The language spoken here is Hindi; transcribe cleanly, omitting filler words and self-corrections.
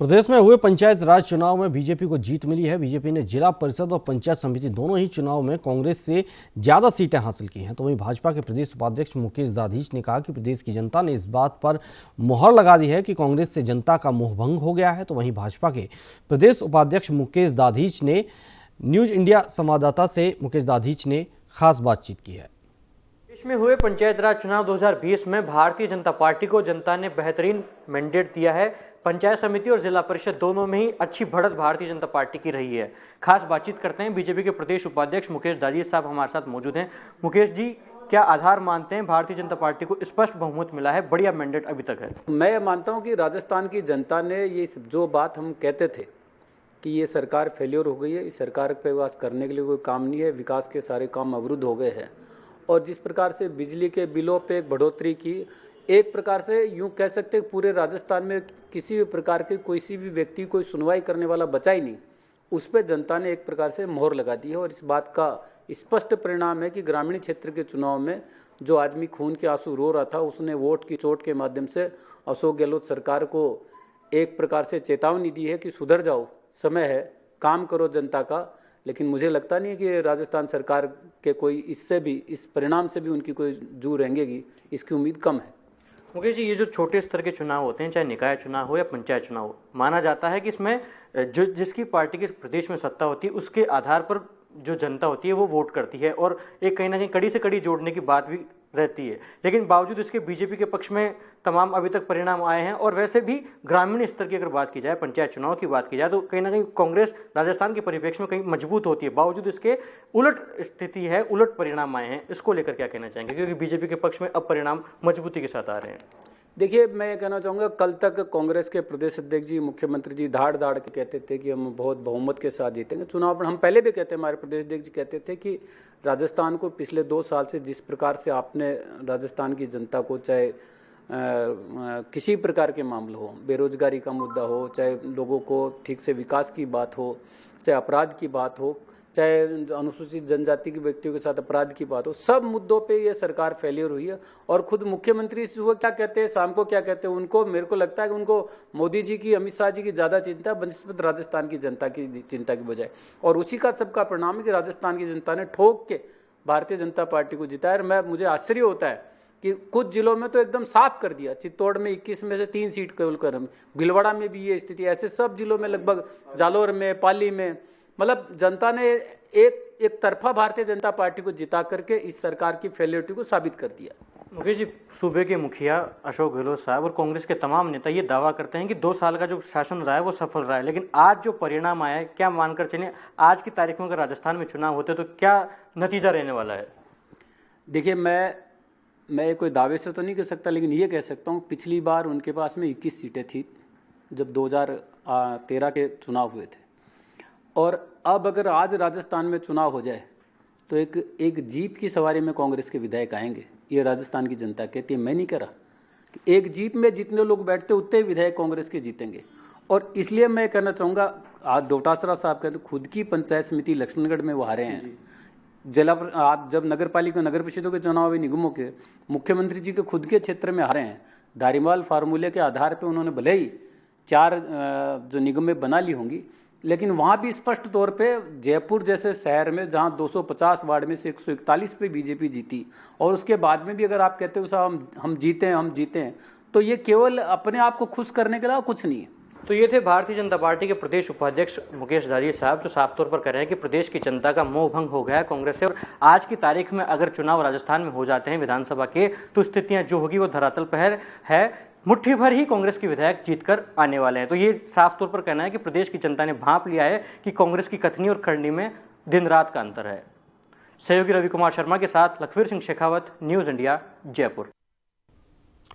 प्रदेश में हुए पंचायत राज चुनाव में बीजेपी को जीत मिली है। बीजेपी ने जिला परिषद और पंचायत समिति दोनों ही चुनाव में कांग्रेस से ज्यादा सीटें हासिल की हैं। तो वहीं भाजपा के प्रदेश उपाध्यक्ष मुकेश दाधीच ने कहा कि प्रदेश की जनता ने इस बात पर मुहर लगा दी है कि कांग्रेस से जनता का मोहभंग हो गया है। तो वहीं भाजपा के प्रदेश उपाध्यक्ष मुकेश दाधीच ने न्यूज इंडिया संवाददाता से मुकेश दाधीच ने खास बातचीत की है। देश में हुए पंचायत राज चुनाव 2020 में भारतीय जनता पार्टी को जनता ने बेहतरीन मैंडेट दिया है। पंचायत समिति और जिला परिषद दोनों में ही अच्छी बढ़त भारतीय जनता पार्टी की रही है। खास बातचीत करते हैं। बीजेपी के प्रदेश उपाध्यक्ष मुकेश दाधीच साहब हमारे साथ मौजूद हैं। मुकेश जी, क्या आधार मानते हैं भारतीय जनता पार्टी को स्पष्ट बहुमत मिला है, बढ़िया मैंडेट अभी तक है? मैं मानता हूं कि राजस्थान की जनता ने ये जो बात हम कहते थे कि ये सरकार फेलियर हो गई है, इस सरकार पे विकास करने के लिए कोई काम नहीं है, विकास के सारे काम अवरुद्ध हो गए हैं, और जिस प्रकार से बिजली के बिलों पे बढ़ोतरी की, एक प्रकार से यूं कह सकते हैं पूरे राजस्थान में किसी भी प्रकार के किसी भी व्यक्ति कोई सुनवाई करने वाला बचा ही नहीं, उस पर जनता ने एक प्रकार से मोहर लगा दी है। और इस बात का स्पष्ट परिणाम है कि ग्रामीण क्षेत्र के चुनाव में जो आदमी खून के आंसू रो रहा था, उसने वोट की चोट के माध्यम से अशोक गहलोत सरकार को एक प्रकार से चेतावनी दी है कि सुधर जाओ, समय है, काम करो जनता का। लेकिन मुझे लगता नहीं है कि राजस्थान सरकार के कोई इससे भी, इस परिणाम से भी उनकी कोई जू रहेंगी, इसकी उम्मीद कम है। मुकेश जी, ये जो छोटे स्तर के चुनाव होते हैं, चाहे निकाय चुनाव हो या पंचायत चुनाव हो, माना जाता है कि इसमें जिसकी पार्टी की प्रदेश में सत्ता होती है उसके आधार पर जो जनता होती है वो वोट करती है, और एक कहीं ना कहीं कड़ी से कड़ी जोड़ने की बात भी रहती है। लेकिन बावजूद इसके बीजेपी के पक्ष में तमाम अभी तक परिणाम आए हैं। और वैसे भी ग्रामीण स्तर की अगर बात की जाए, पंचायत चुनाव की बात की जाए, तो कहीं ना कहीं कांग्रेस राजस्थान के परिप्रेक्ष्य में कहीं मजबूत होती है। बावजूद इसके उलट स्थिति है, उलट परिणाम आए हैं। इसको लेकर क्या कहना चाहेंगे, क्योंकि बीजेपी के पक्ष में अब परिणाम मजबूती के साथ आ रहे हैं? देखिए, मैं ये कहना चाहूँगा, कल तक कांग्रेस के प्रदेश अध्यक्ष जी, मुख्यमंत्री जी धाड़ धाड़ के कहते थे कि हम बहुत बहुमत के साथ जीतेंगे चुनाव। पर हम पहले भी कहते हैं, हमारे प्रदेश अध्यक्ष जी कहते थे कि राजस्थान को पिछले 2 साल से जिस प्रकार से आपने राजस्थान की जनता को, चाहे किसी प्रकार के मामले हो, बेरोजगारी का मुद्दा हो, चाहे लोगों को ठीक से विकास की बात हो, चाहे अपराध की बात हो, चाहे अनुसूचित जनजाति के व्यक्तियों के साथ अपराध की बात हो, सब मुद्दों पे ये सरकार फेलियर हुई है। और खुद मुख्यमंत्री सुबह क्या कहते हैं, शाम को क्या कहते हैं, उनको, मेरे को लगता है कि उनको मोदी जी की, अमित शाह जी की ज़्यादा चिंता है बनिस्बत राजस्थान की जनता की चिंता की बजाय। और उसी का सबका परिणाम है कि राजस्थान की जनता ने ठोक के भारतीय जनता पार्टी को जिताया। और मुझे आश्चर्य होता है कि कुछ जिलों में तो एकदम साफ कर दिया। चित्तौड़ में 21 में से 3 सीट केवल कर, भीलवाड़ा में भी ये स्थिति, ऐसे सब जिलों में, लगभग जालौर में, पाली में, मतलब जनता ने एक तरफा भारतीय जनता पार्टी को जिता करके इस सरकार की फेलियरिटी को साबित कर दिया। मुकेश जी, सूबे के मुखिया अशोक गहलोत साहब और कांग्रेस के तमाम नेता ये दावा करते हैं कि 2 साल का जो शासन रहा है वो सफल रहा है, लेकिन आज जो परिणाम आया है, क्या मानकर चलिए आज की तारीख में अगर राजस्थान में चुनाव होते तो क्या नतीजा रहने वाला है? देखिए, मैं कोई दावे से तो नहीं कह सकता, लेकिन ये कह सकता हूँ, पिछली बार उनके पास में 21 सीटें थी जब 2013 के चुनाव हुए थे, और अब अगर आज राजस्थान में चुनाव हो जाए तो एक जीप की सवारी में कांग्रेस के विधायक आएंगे। ये राजस्थान की जनता कहती है, मैं नहीं कह रहा कि एक जीप में जितने लोग बैठते उतने ही विधायक कांग्रेस के जीतेंगे। और इसलिए मैं कहना चाहूँगा, आज डोटासरा साहब कहते खुद की पंचायत समिति लक्ष्मणगढ़ में वो हारे हैं। आप जब नगर पालिका, नगर परिषदों के चुनाव, निगमों के, मुख्यमंत्री जी के खुद के क्षेत्र में हारे हैं। धारीवाल फार्मूले के आधार पर उन्होंने भले ही 4 जो निगमें बना ली होंगी, लेकिन वहाँ भी स्पष्ट तौर पे जयपुर जैसे शहर में, जहाँ 250 वार्ड में से 141 पे बीजेपी जीती, और उसके बाद में भी अगर आप कहते हो साहब हम जीते हैं, तो ये केवल अपने आप को खुश करने के अलावा कुछ नहीं है। तो ये थे भारतीय जनता पार्टी के प्रदेश उपाध्यक्ष मुकेश दाधीच साहब, जो साफ तौर पर कह रहे हैं कि प्रदेश की जनता का मोह भंग हो गया है कांग्रेस से। और आज की तारीख में अगर चुनाव राजस्थान में हो जाते हैं विधानसभा के, तो स्थितियां जो होगी वो धरातल पर है। मुट्ठी भर ही कांग्रेस के विधायक जीतकर आने वाले हैं। तो ये साफ तौर पर कहना है कि प्रदेश की जनता ने भांप लिया है कि कांग्रेस की कथनी और करनी में दिन रात का अंतर है। सहयोगी रवि कुमार शर्मा के साथ लखवीर सिंह शेखावत, न्यूज़ इंडिया, जयपुर।